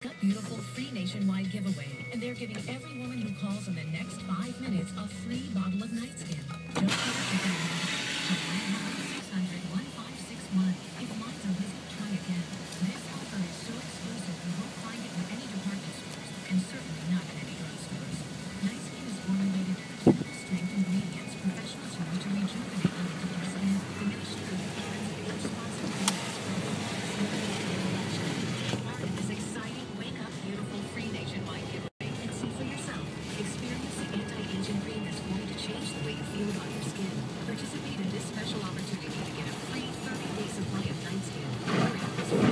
Got beautiful free nationwide giveaway, and they're giving every woman who calls in the next 5 minutes a free bottle of night skin. Just call to 1-600-1561. If mine's a busy, try again. This offer is so exclusive you won't find it in any department stores, and certainly not in any drugstores. Night skin is formulated with chemical strength ingredients professionals use to rejuvenate the look of your skin, diminishing the appearance of irresponsibility. This exciting Wake Up Beautiful free nationwide giveaway and see for yourself. Experience the anti-aging cream that's going to change the way you feel about your skin. Participate in this special opportunity to get a free 30-day supply of night skin. Hurry up this week.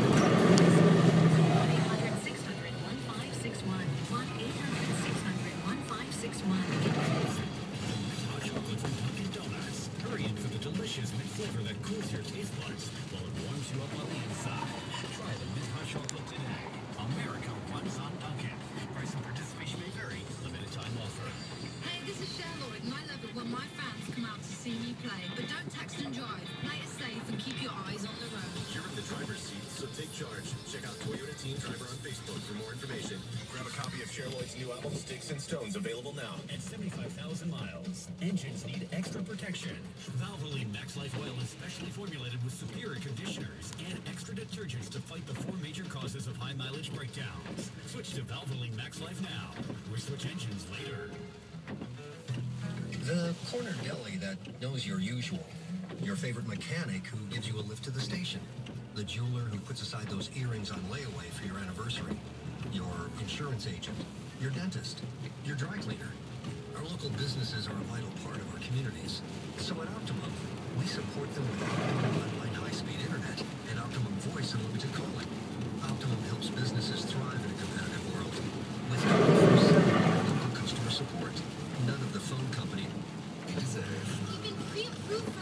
1-800-600-1561. 1-800-600-1561. Hot chocolate from Dunkin' Donuts. Hurry in for the delicious mint flavor that cools your taste buds while it warms you up on the inside. Try the mint hot chocolate today. America runs on Dunkin'. Price and participation may vary. Limited time offer. Hey, this is Charlotte, and I love it when my fans come out to see me play. But don't text and drive. Play it safe and keep your eyes on the road. You're in the driver's seat, so take charge. Check out Toyota Teen Driver on Facebook for more information. Grab a copy of Charlotte's new album, Sticks and Stones, available now. At 75,000 miles, engines need extra protection. Valvoline Max Life Oil is specially formulated with superior conditioners and extra detergents to fight the 4 major causes of high mileage breakdowns. Switch to Valvoline Max Life now, or switch engines later. The corner deli that knows your usual. Your favorite mechanic who gives you a lift to the station. The jeweler who puts aside those earrings on layaway for your anniversary. Your insurance agent. Your dentist. Your dry cleaner. Our local businesses are a vital part of our communities. So at Optimum, we support them with Optimum online high-speed internet and Optimum voice unlimited calling. Optimum helps businesses thrive in a competitive world. With 24/7 local customer support. None of the phone company they deserve. Even pre-approved for